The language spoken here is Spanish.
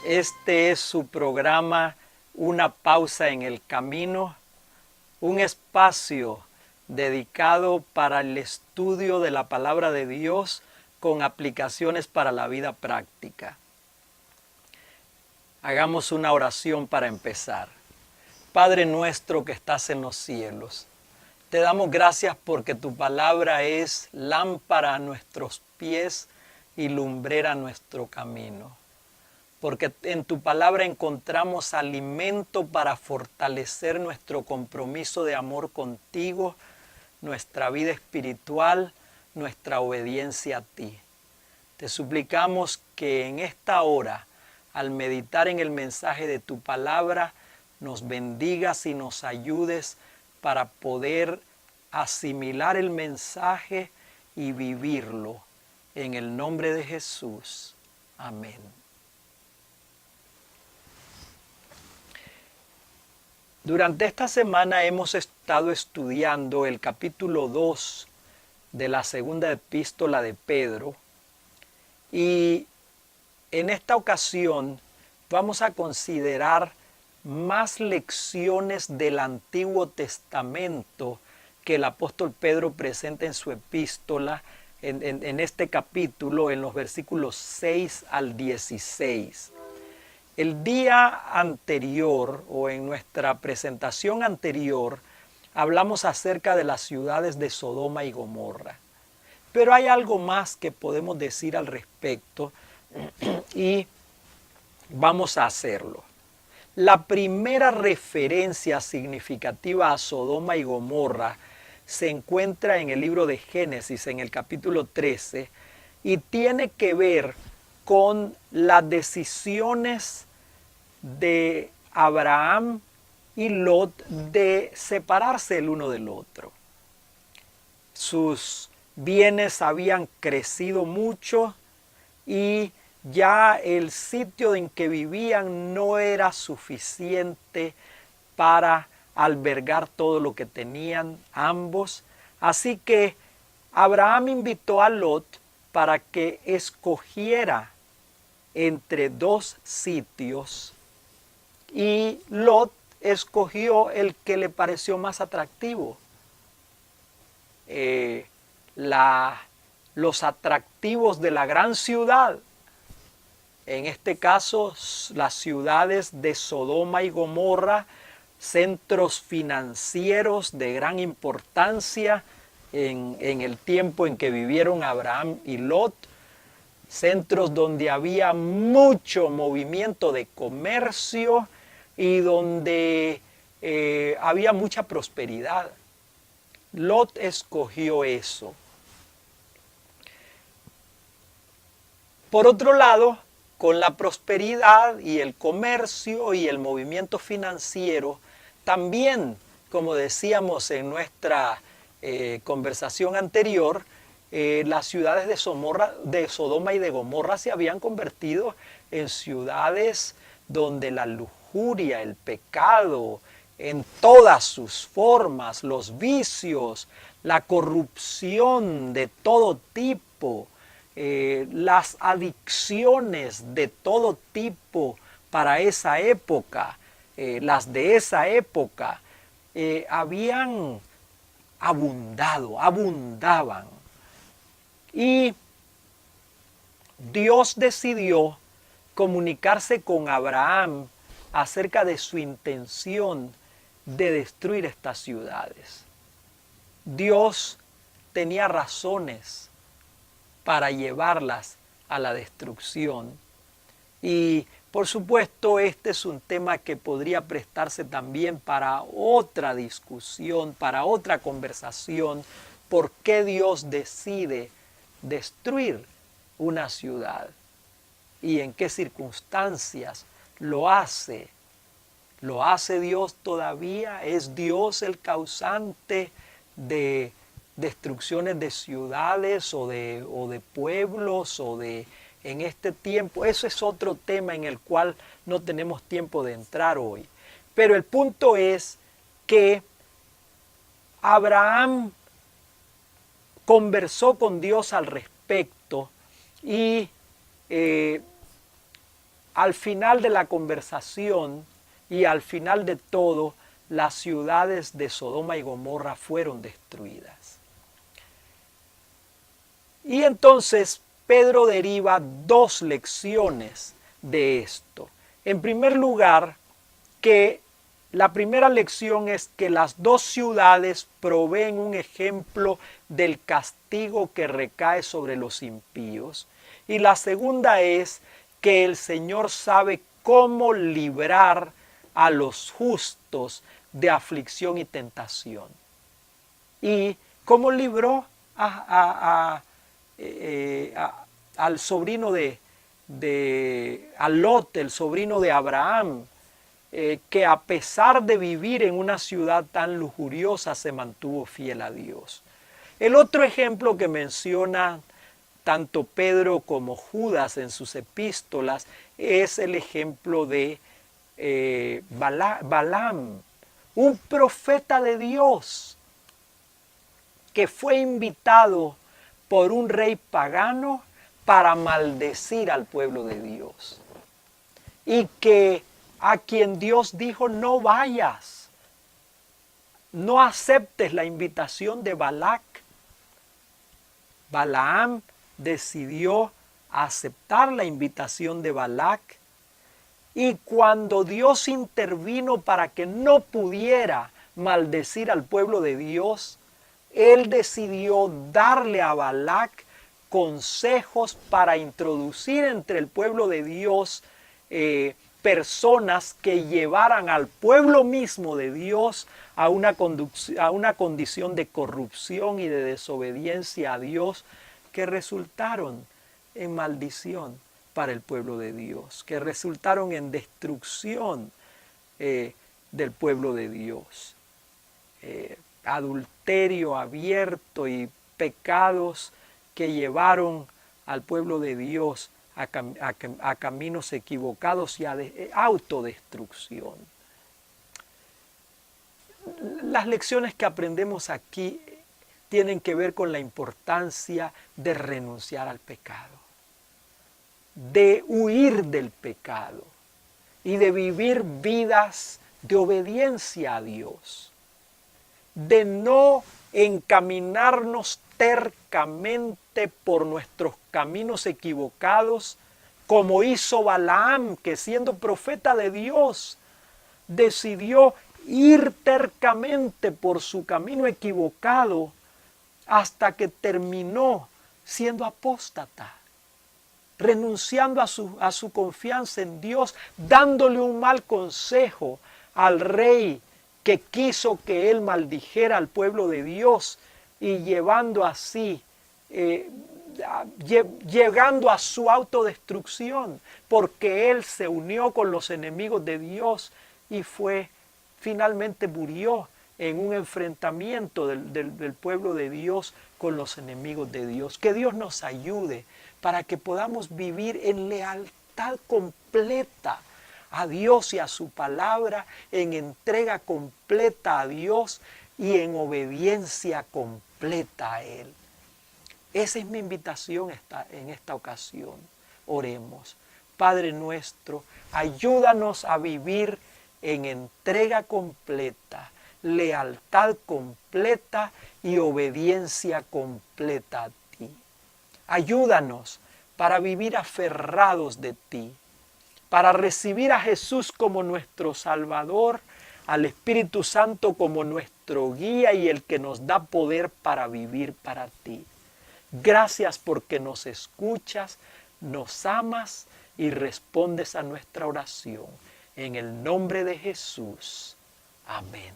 Este es su programa, Una pausa en el camino, un espacio dedicado para el estudio de la palabra de Dios con aplicaciones para la vida práctica. Hagamos una oración para empezar. Padre nuestro que estás en los cielos, te damos gracias porque tu palabra es lámpara a nuestros pies y lumbrera a nuestro camino. Porque en tu palabra encontramos alimento para fortalecer nuestro compromiso de amor contigo, nuestra vida espiritual, nuestra obediencia a ti. Te suplicamos que en esta hora, al meditar en el mensaje de tu palabra, nos bendigas y nos ayudes para poder asimilar el mensaje y vivirlo. En el nombre de Jesús. Amén. Durante esta semana hemos estado estudiando el capítulo 2 de la segunda epístola de Pedro y en esta ocasión vamos a considerar más lecciones del Antiguo Testamento que el apóstol Pedro presenta en su epístola en este capítulo en los versículos 6 al 16. El día anterior o en nuestra presentación anterior hablamos acerca de las ciudades de Sodoma y Gomorra. Pero hay algo más que podemos decir al respecto y vamos a hacerlo. La primera referencia significativa a Sodoma y Gomorra se encuentra en el libro de Génesis, en el capítulo 13, y tiene que ver con las decisiones de Abraham y Lot de separarse el uno del otro. Sus bienes habían crecido mucho y ya el sitio en que vivían no era suficiente para albergar todo lo que tenían ambos. Así que Abraham invitó a Lot para que escogiera entre dos sitios y Lot escogió el que le pareció más atractivo. Los atractivos de la gran ciudad, en este caso las ciudades de Sodoma y Gomorra, centros financieros de gran importancia en el tiempo en que vivieron Abraham y Lot, centros donde había mucho movimiento de comercio y donde había mucha prosperidad. Lot escogió eso. Por otro lado, con la prosperidad y el comercio y el movimiento financiero, también, como decíamos en nuestra conversación anterior, las ciudades de Sodoma y de Gomorra se habían convertido en ciudades donde la lujuria, el pecado, en todas sus formas, los vicios, la corrupción de todo tipo, las adicciones de todo tipo para esa época, las de esa época, habían abundaban. Y Dios decidió comunicarse con Abraham acerca de su intención de destruir estas ciudades. Dios tenía razones para llevarlas a la destrucción. Y por supuesto este es un tema que podría prestarse también para otra discusión, para otra conversación. ¿Por qué Dios decide destruir una ciudad? ¿Y en qué circunstancias lo hace? ¿Lo hace Dios todavía? ¿Es Dios el causante de destrucciones de ciudades o de pueblos en este tiempo? Eso es otro tema en el cual no tenemos tiempo de entrar hoy. Pero el punto es que Abraham conversó con Dios al respecto y al final de la conversación y al final de todo, las ciudades de Sodoma y Gomorra fueron destruidas. Y entonces Pedro deriva dos lecciones de esto. En primer lugar, que la primera lección es que las dos ciudades proveen un ejemplo del castigo que recae sobre los impíos. Y la segunda es que el Señor sabe cómo librar a los justos de aflicción y tentación. ¿Y cómo libró al sobrino a Lot, el sobrino de Abraham, que a pesar de vivir en una ciudad tan lujuriosa se mantuvo fiel a Dios? El otro ejemplo que menciona tanto Pedro como Judas en sus epístolas es el ejemplo de Balaam, un profeta de Dios que fue invitado por un rey pagano para maldecir al pueblo de Dios, y que a quien Dios dijo: no vayas, no aceptes la invitación de Balac. Balaam decidió aceptar la invitación de Balac, y cuando Dios intervino para que no pudiera maldecir al pueblo de Dios, él decidió darle a Balac consejos para introducir entre el pueblo de Dios personas que llevaran al pueblo mismo de Dios a una condición de corrupción y de desobediencia a Dios, que resultaron en maldición para el pueblo de Dios, que resultaron en destrucción del pueblo de Dios. Adulterio abierto y pecados que llevaron al pueblo de Dios a caminos equivocados y a autodestrucción. Las lecciones que aprendemos aquí tienen que ver con la importancia de renunciar al pecado, de huir del pecado y de vivir vidas de obediencia a Dios, de no encaminarnos tercamente por nuestros caminos equivocados, como hizo Balaam, que siendo profeta de Dios decidió ir tercamente por su camino equivocado hasta que terminó siendo apóstata, renunciando a su confianza en Dios, dándole un mal consejo al rey que quiso que él maldijera al pueblo de Dios, y llevando así, llegando a su autodestrucción, porque él se unió con los enemigos de Dios y finalmente murió en un enfrentamiento del pueblo de Dios con los enemigos de Dios. Que Dios nos ayude para que podamos vivir en lealtad completa a Dios y a su palabra, en entrega completa a Dios y en obediencia completa a Él. Esa es mi invitación en esta ocasión. Oremos. Padre nuestro, ayúdanos a vivir en entrega completa, lealtad completa y obediencia completa a ti. Ayúdanos para vivir aferrados de ti, para recibir a Jesús como nuestro Salvador, al Espíritu Santo como nuestro guía y el que nos da poder para vivir para ti. Gracias porque nos escuchas, nos amas y respondes a nuestra oración. En el nombre de Jesús. Amén.